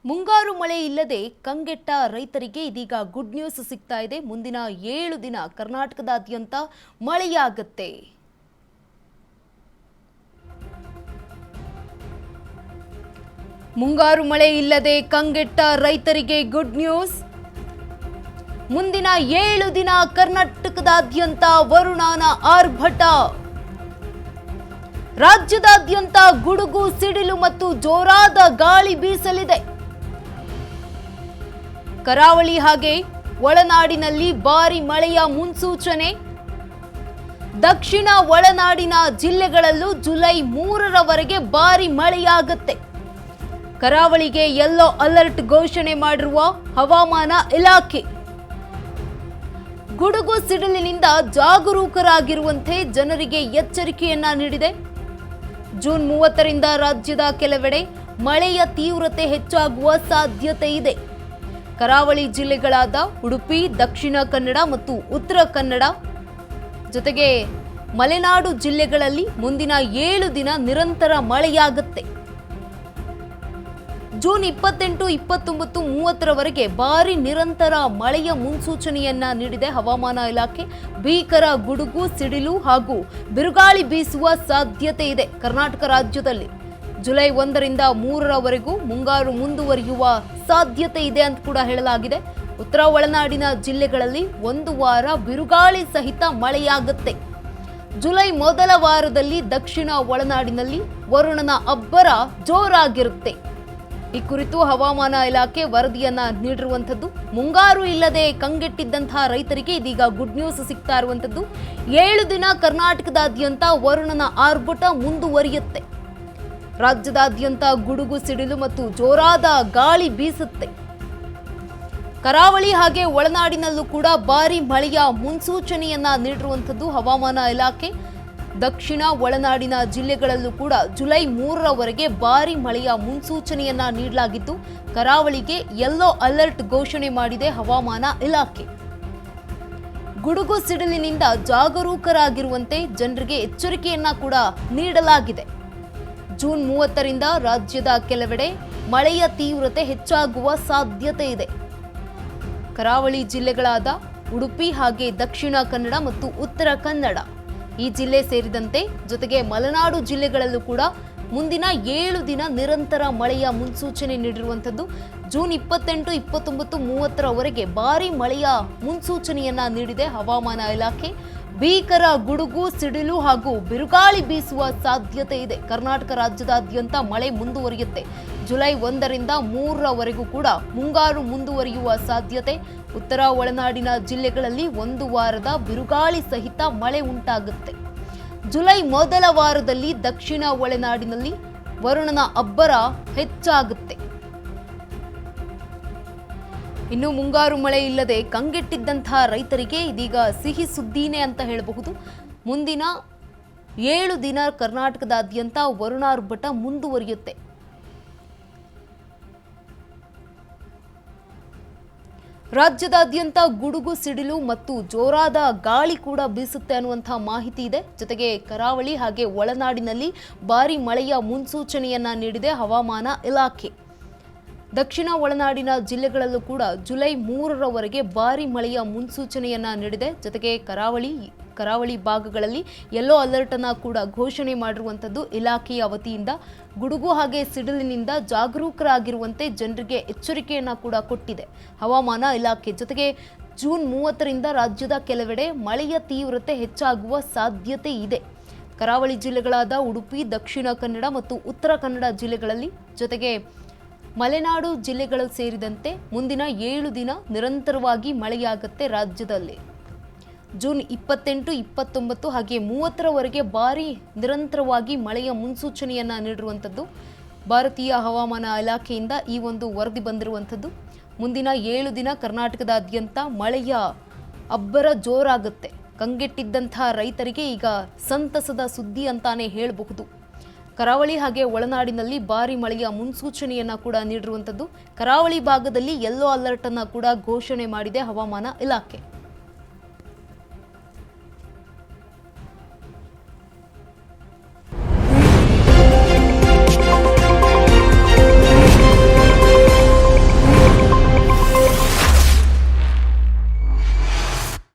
ಮುಂಗಾರು ಮಳೆ ಇಲ್ಲದೆ ಕಂಗೆಟ್ಟ ರೈತರಿಗೆ ಇದೀಗ ಗುಡ್ ನ್ಯೂಸ್ ಸಿಗ್ತಾ ಇದೆ. ಮುಂದಿನ 7 ದಿನ ಕರ್ನಾಟಕದಾದ್ಯಂತ ಮಳೆಯಾಗುತ್ತೆ. ಮುಂಗಾರು ಮಳೆ ಇಲ್ಲದೆ ಕಂಗೆಟ್ಟ ರೈತರಿಗೆ ಗುಡ್ ನ್ಯೂಸ್. ಮುಂದಿನ 7 ದಿನ ಕರ್ನಾಟಕದಾದ್ಯಂತ ವರುಣನ ಆರ್ಭಟ. ರಾಜ್ಯದಾದ್ಯಂತ ಗುಡುಗು ಸಿಡಿಲು ಮತ್ತು ಜೋರಾದ ಗಾಳಿ ಬೀಸಲಿದೆ. ಕರಾವಳಿ ಹಾಗೆ ಒಳನಾಡಿನಲ್ಲಿ ಭಾರಿ ಮಳೆಯ ಮುನ್ಸೂಚನೆ. ದಕ್ಷಿಣ ಒಳನಾಡಿನ ಜಿಲ್ಲೆಗಳಲ್ಲೂ ಜುಲೈ 3ರವರೆಗೆ ಭಾರಿ ಮಳೆಯಾಗುತ್ತೆ. ಕರಾವಳಿಗೆ ಯೆಲ್ಲೋ ಅಲರ್ಟ್ ಘೋಷಣೆ ಮಾಡಿರುವ ಹವಾಮಾನ ಇಲಾಖೆ. ಗುಡುಗು ಸಿಡಿಲಿನಿಂದ ಜಾಗರೂಕರಾಗಿರುವಂತೆ ಜನರಿಗೆ ಎಚ್ಚರಿಕೆಯನ್ನ ನೀಡಿದೆ. ಜೂನ್ 30ರಿಂದ ರಾಜ್ಯದ ಕೆಲವೆಡೆ ಮಳೆಯ ತೀವ್ರತೆ ಹೆಚ್ಚಾಗುವ ಸಾಧ್ಯತೆ ಇದೆ. ಕರಾವಳಿ ಜಿಲ್ಲೆಗಳಾದ ಉಡುಪಿ, ದಕ್ಷಿಣ ಕನ್ನಡ ಮತ್ತು ಉತ್ತರ ಕನ್ನಡ ಜೊತೆಗೆ ಮಲೆನಾಡು ಜಿಲ್ಲೆಗಳಲ್ಲಿ ಮುಂದಿನ 7 ದಿನ ನಿರಂತರ ಮಳೆಯಾಗುತ್ತೆ. ಜೂನ್ 28, 29, 30ರವರೆಗೆ ಭಾರಿ ನಿರಂತರ ಮಳೆಯ ಮುನ್ಸೂಚನೆಯನ್ನ ನೀಡಿದೆ ಹವಾಮಾನ ಇಲಾಖೆ. ಭೀಕರ ಗುಡುಗು ಸಿಡಿಲು ಹಾಗೂ ಬಿರುಗಾಳಿ ಬೀಸುವ ಸಾಧ್ಯತೆ ಇದೆ ಕರ್ನಾಟಕ ರಾಜ್ಯದಲ್ಲಿ. ಜುಲೈ 1ರಿಂದ 3ರವರೆಗೂ ಮುಂಗಾರು ಮುಂದುವರಿಯುವ ಸಾಧ್ಯತೆ ಇದೆ ಅಂತ ಕೂಡ ಹೇಳಲಾಗಿದೆ. ಉತ್ತರ ಒಳನಾಡಿನ ಜಿಲ್ಲೆಗಳಲ್ಲಿ 1 ವಾರ ಬಿರುಗಾಳಿ ಸಹಿತ ಮಳೆಯಾಗುತ್ತೆ. ಜುಲೈ ಮೊದಲ ವಾರದಲ್ಲಿ ದಕ್ಷಿಣ ಒಳನಾಡಿನಲ್ಲಿ ವರುಣನ ಅಬ್ಬರ ಜೋರಾಗಿರುತ್ತೆ. ಈ ಕುರಿತು ಹವಾಮಾನ ಇಲಾಖೆ ವರದಿಯನ್ನ ನೀಡಿರುವಂಥದ್ದು. ಮುಂಗಾರು ಇಲ್ಲದೆ ಕಂಗೆಟ್ಟಿದ್ದಂತಹ ರೈತರಿಗೆ ಇದೀಗ ಗುಡ್ ನ್ಯೂಸ್ ಸಿಗ್ತಾ ಇರುವಂಥದ್ದು. 7 ದಿನ ಕರ್ನಾಟಕದಾದ್ಯಂತ ವರುಣನ ಆರ್ಭಟ ಮುಂದುವರಿಯುತ್ತೆ. ರಾಜ್ಯದಾದ್ಯಂತ ಗುಡುಗು ಸಿಡಿಲು ಮತ್ತು ಜೋರಾದ ಗಾಳಿ ಬೀಸುತ್ತೆ. ಕರಾವಳಿ ಹಾಗೆ ಒಳನಾಡಿನಲ್ಲೂ ಕೂಡ ಭಾರಿ ಮಳೆಯ ಮುನ್ಸೂಚನೆಯನ್ನ ನೀಡಿರುವಂಥದ್ದು ಹವಾಮಾನ ಇಲಾಖೆ. ದಕ್ಷಿಣ ಒಳನಾಡಿನ ಜಿಲ್ಲೆಗಳಲ್ಲೂ ಕೂಡ ಜುಲೈ 3ರವರೆಗೆ ಭಾರಿ ಮಳೆಯ ಮುನ್ಸೂಚನೆಯನ್ನ ನೀಡಲಾಗಿದ್ದು, ಕರಾವಳಿಗೆ ಯೆಲ್ಲೋ ಅಲರ್ಟ್ ಘೋಷಣೆ ಮಾಡಿದೆ ಹವಾಮಾನ ಇಲಾಖೆ. ಗುಡುಗು ಸಿಡಿಲಿನಿಂದ ಜಾಗರೂಕರಾಗಿರುವಂತೆ ಜನರಿಗೆ ಎಚ್ಚರಿಕೆಯನ್ನ ಕೂಡ ನೀಡಲಾಗಿದೆ. ಜೂನ್ 30ರಿಂದ ರಾಜ್ಯದ ಕೆಲವೆಡೆ ಮಳೆಯ ತೀವ್ರತೆ ಹೆಚ್ಚಾಗುವ ಸಾಧ್ಯತೆ ಇದೆ. ಕರಾವಳಿ ಜಿಲ್ಲೆಗಳಾದ ಉಡುಪಿ ಹಾಗೆ ದಕ್ಷಿಣ ಕನ್ನಡ ಮತ್ತು ಉತ್ತರ ಕನ್ನಡ ಈ ಜಿಲ್ಲೆ ಸೇರಿದಂತೆ ಜೊತೆಗೆ ಮಲೆನಾಡು ಜಿಲ್ಲೆಗಳಲ್ಲೂ ಕೂಡ ಮುಂದಿನ 7 ದಿನ ನಿರಂತರ ಮಳೆಯ ಮುನ್ಸೂಚನೆ ನೀಡಿರುವಂಥದ್ದು. ಜೂನ್ 28, 29, 30ರವರೆಗೆ ಭಾರಿ ಮಳೆಯ ಮುನ್ಸೂಚನೆಯನ್ನ ನೀಡಿದೆ ಹವಾಮಾನ ಇಲಾಖೆ. ಭೀಕರ ಗುಡುಗು ಸಿಡಿಲು ಹಾಗೂ ಬಿರುಗಾಳಿ ಬೀಸುವ ಸಾಧ್ಯತೆ ಇದೆ. ಕರ್ನಾಟಕ ರಾಜ್ಯದಾದ್ಯಂತ ಮಳೆ ಮುಂದುವರಿಯುತ್ತೆ. ಜುಲೈ 1ರಿಂದ 3ರವರೆಗೂ ಕೂಡ ಮುಂಗಾರು ಮುಂದುವರಿಯುವ ಸಾಧ್ಯತೆ. ಉತ್ತರ ಒಳನಾಡಿನ ಜಿಲ್ಲೆಗಳಲ್ಲಿ 1 ವಾರದ ಬಿರುಗಾಳಿ ಸಹಿತ ಮಳೆ ಉಂಟಾಗುತ್ತೆ. ಜುಲೈ ಮೊದಲ ವಾರದಲ್ಲಿ ದಕ್ಷಿಣ ಒಳನಾಡಿನಲ್ಲಿ ವರುಣನ ಅಬ್ಬರ ಹೆಚ್ಚಾಗುತ್ತೆ. ಇನ್ನು ಮುಂಗಾರು ಮಳೆ ಇಲ್ಲದೆ ಕಂಗೆಟ್ಟಿದ್ದಂತಹ ರೈತರಿಗೆ ಇದೀಗ ಸಿಹಿ ಸುದ್ದಿನೇ ಅಂತ ಹೇಳಬಹುದು. ಮುಂದಿನ 7 ದಿನ ಕರ್ನಾಟಕದಾದ್ಯಂತ ವರುಣಾರ್ಭಟ ಮುಂದುವರಿಯುತ್ತೆ. ರಾಜ್ಯದಾದ್ಯಂತ ಗುಡುಗು ಸಿಡಿಲು ಮತ್ತು ಜೋರಾದ ಗಾಳಿ ಕೂಡ ಬೀಸುತ್ತೆ ಅನ್ನುವಂತಹ ಮಾಹಿತಿ ಇದೆ. ಜೊತೆಗೆ ಕರಾವಳಿ ಹಾಗೆ ಒಳನಾಡಿನಲ್ಲಿ ಭಾರಿ ಮಳೆಯ ಮುನ್ಸೂಚನೆಯನ್ನ ನೀಡಿದೆ ಹವಾಮಾನ ಇಲಾಖೆ. ದಕ್ಷಿಣ ಒಳನಾಡಿನ ಜಿಲ್ಲೆಗಳಲ್ಲೂ ಕೂಡ ಜುಲೈ 3ರವರೆಗೆ ಭಾರಿ ಮಳೆಯ ಮುನ್ಸೂಚನೆಯನ್ನ ನೀಡಿದೆ. ಜೊತೆಗೆ ಕರಾವಳಿ ಭಾಗಗಳಲ್ಲಿ ಯೆಲ್ಲೋ ಅಲರ್ಟ್ ಅನ್ನ ಕೂಡ ಘೋಷಣೆ ಮಾಡಿರುವಂಥದ್ದು ಇಲಾಖೆಯ ವತಿಯಿಂದ. ಗುಡುಗು ಹಾಗೆ ಸಿಡಿಲಿನಿಂದ ಜಾಗರೂಕರಾಗಿರುವಂತೆ ಜನರಿಗೆ ಎಚ್ಚರಿಕೆಯನ್ನ ಕೂಡ ಕೊಟ್ಟಿದೆ ಹವಾಮಾನ ಇಲಾಖೆ. ಜೊತೆಗೆ ಜೂನ್ 30ರಿಂದ ರಾಜ್ಯದ ಕೆಲವೆಡೆ ಮಳೆಯ ತೀವ್ರತೆ ಹೆಚ್ಚಾಗುವ ಸಾಧ್ಯತೆ ಇದೆ. ಕರಾವಳಿ ಜಿಲ್ಲೆಗಳಾದ ಉಡುಪಿ, ದಕ್ಷಿಣ ಕನ್ನಡ ಮತ್ತು ಉತ್ತರ ಕನ್ನಡ ಜಿಲ್ಲೆಗಳಲ್ಲಿ ಜೊತೆಗೆ ಮಲೆನಾಡು ಜಿಲ್ಲೆಗಳು ಸೇರಿದಂತೆ ಮುಂದಿನ 7 ದಿನ ನಿರಂತರವಾಗಿ ಮಳೆಯಾಗುತ್ತೆ ರಾಜ್ಯದಲ್ಲಿ. ಜೂನ್ 28, 29 ಹಾಗೆ 30ರವರೆಗೆ ಭಾರಿ ನಿರಂತರವಾಗಿ ಮಳೆಯ ಮುನ್ಸೂಚನೆಯನ್ನ ನೀಡಿರುವಂಥದ್ದು ಭಾರತೀಯ ಹವಾಮಾನ ಇಲಾಖೆಯಿಂದ ಈ ಒಂದು ವರದಿ ಬಂದಿರುವಂಥದ್ದು. ಮುಂದಿನ 7 ದಿನ ಕರ್ನಾಟಕದಾದ್ಯಂತ ಮಳೆಯ ಅಬ್ಬರ ಜೋರಾಗುತ್ತೆ. ಕಂಗೆಟ್ಟಿದ್ದಂತಹ ರೈತರಿಗೆ ಈಗ ಸಂತಸದ ಸುದ್ದಿ ಅಂತಾನೆ ಹೇಳಬಹುದು. ಕರಾವಳಿ ಹಾಗೆ ಒಳನಾಡಿನಲ್ಲಿ ಭಾರಿ ಮಳೆಯ ಮುನ್ಸೂಚನೆಯನ್ನ ಕೂಡ ನೀಡಿರುವಂಥದ್ದು. ಕರಾವಳಿ ಭಾಗದಲ್ಲಿ ಯೆಲ್ಲೋ ಅಲರ್ಟ್ ಅನ್ನ ಕೂಡ ಘೋಷಣೆ ಮಾಡಿದೆ ಹವಾಮಾನ ಇಲಾಖೆ.